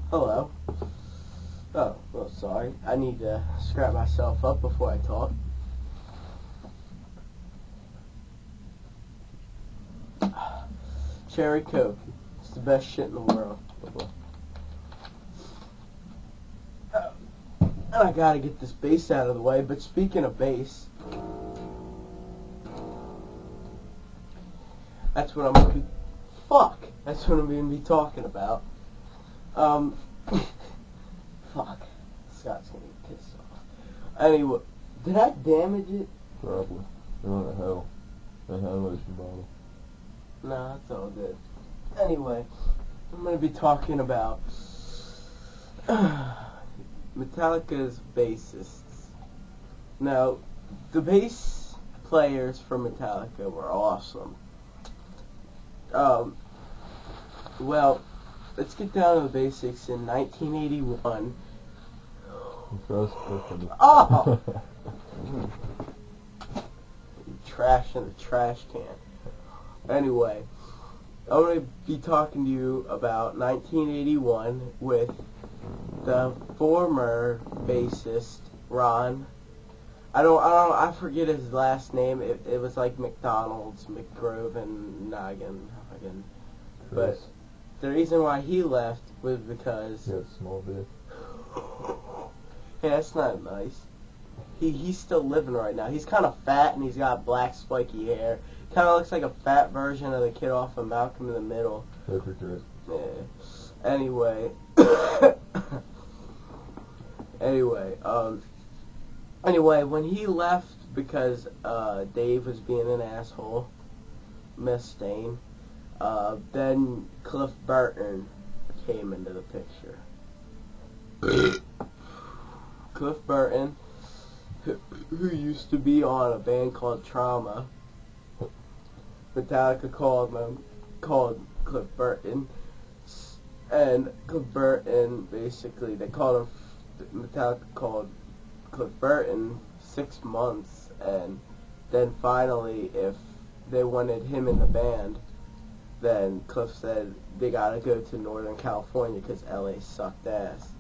Hello. Oh, well, sorry. I need to scrap myself up before I talk. Cherry Coke. It's the best shit in the world. And I gotta get this bass out of the way, but speaking of bass, that's what I'm gonna be... Fuck! That's what I'm gonna be talking about. Fuck. Scott's gonna get pissed off. Anyway, did I damage it? Probably. You're on a hell. A hand lotion bottle. Nah, that's all good. Anyway, I'm gonna be talking about Metallica's bassists. Now, the bass players for Metallica were awesome. Well, let's get down to the basics. In 1981... Oh! Trash in the trash can. Anyway, I'm going to be talking to you about 1981 with the former bassist, Ron. I forget his last name. It was like McDonald's, McGroven, Noggin. But the reason why he left was because... Yeah, small bit. Hey, that's not nice. He's still living right now. He's kind of fat and he's got black spiky hair. Kind of looks like a fat version of the kid off of Malcolm in the Middle. Hypocrite. Yeah. Anyway. Anyway, when he left because Dave was being an asshole, Mustaine, then Cliff Burton came into the picture. Cliff Burton, who used to be on a band called Trauma. Metallica called Cliff Burton, and Cliff Burton, basically, Metallica called Cliff Burton 6 months, and then finally, if they wanted him in the band, then Cliff said they gotta go to Northern California because LA sucked ass.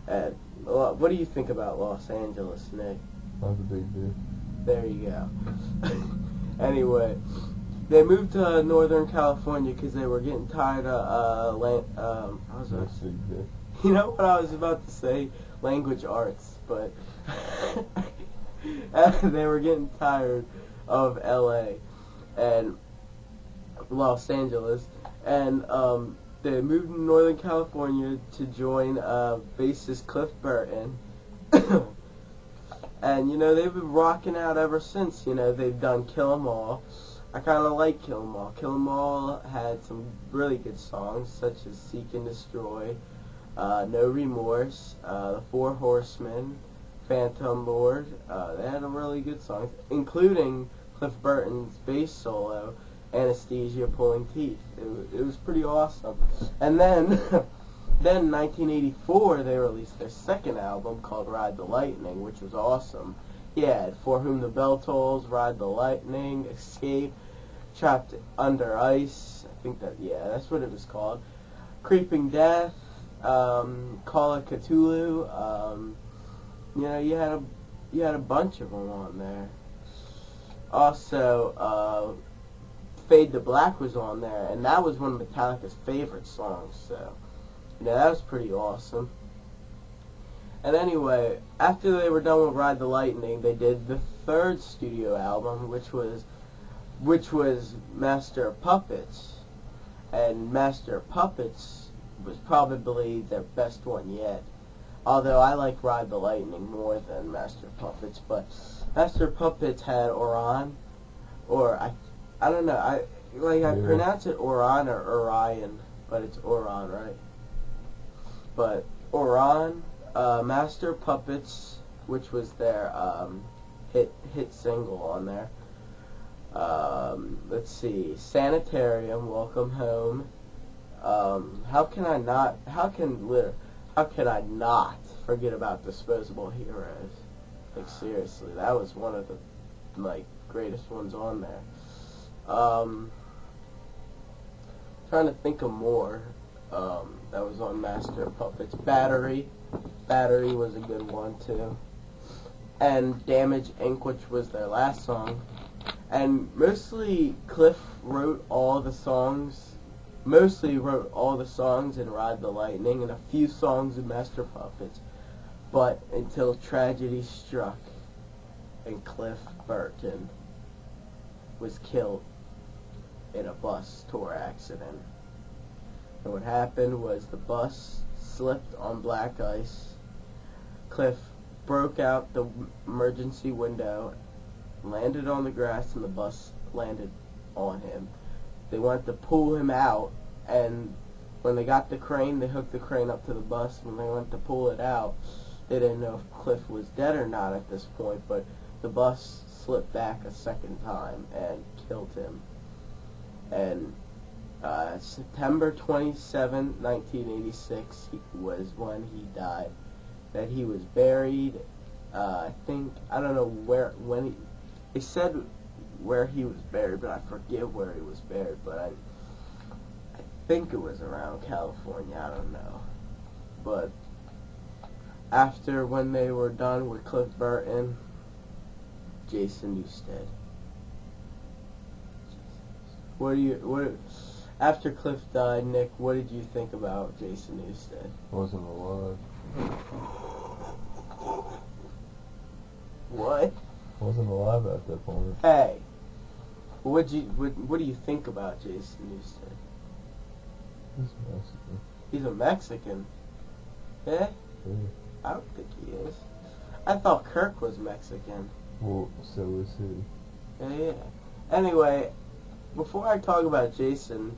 And what do you think about Los Angeles, Nick? Not a big deal. There you go. Anyway, they moved to Northern California because they were getting tired of you know what I was about to say? Language arts, but they were getting tired of LA and Los Angeles, and they moved to Northern California to join bassist Cliff Burton. And, you know, they've been rocking out ever since. You know, they've done Kill 'Em All. I kind of like Kill 'Em All. Kill 'Em All had some really good songs, such as Seek and Destroy, No Remorse, The Four Horsemen, Phantom Lord. They had a really good songs, including Cliff Burton's bass solo, Anesthesia Pulling Teeth. It was pretty awesome. And then, then in 1984, they released their second album called Ride the Lightning, which was awesome. Yeah, For Whom the Bell Tolls, Ride the Lightning, Escape, Trapped Under Ice. I think that's what it was called. Creeping Death, Call of Cthulhu. You know, you had a bunch of them on there. Also, Fade to Black was on there, and that was one of Metallica's favorite songs, so, you know, that was pretty awesome. And anyway, after they were done with Ride the Lightning, they did the third studio album, which was Master of Puppets, and Master of Puppets was probably their best one yet, although I like Ride the Lightning more than Master of Puppets. But Master of Puppets had Orion, or I don't know, I pronounce it Orion or Orion, but it's Orion, right? But Orion, Master of Puppets, which was their hit single on there. Let's see, Sanitarium, Welcome Home. How can I not forget about Disposable Heroes? Like, seriously, that was one of the greatest ones on there. Trying to think of more. that was on Master of Puppets. Battery was a good one too. And Damage Inc., which was their last song. And mostly Cliff wrote all the songs in Ride the Lightning and a few songs in Master of Puppets. But until tragedy struck and Cliff Burton was killed in a bus tour accident. And what happened was the bus slipped on black ice. Cliff broke out the emergency window, landed on the grass, and the bus landed on him. They wanted to pull him out, and when they got the crane, they hooked the crane up to the bus. When they went to pull it out, they didn't know if Cliff was dead or not at this point, but the bus slipped back a second time and killed him. And September 27, 1986 was when he died. That he was buried, I don't know they said where he was buried, but I forget where he was buried, but I think it was around California, I don't know. But after, when they were done with Cliff Burton, Jason Newsted. After Cliff died, Nick, what did you think about Jason Newsted? Wasn't alive. What? Wasn't alive at that point. Hey, what do you think about Jason Newsted? He's Mexican. He's a Mexican. Yeah? Yeah. I don't think he is. I thought Kirk was Mexican. Well, so is he. Yeah. Anyway, before I talk about Jason,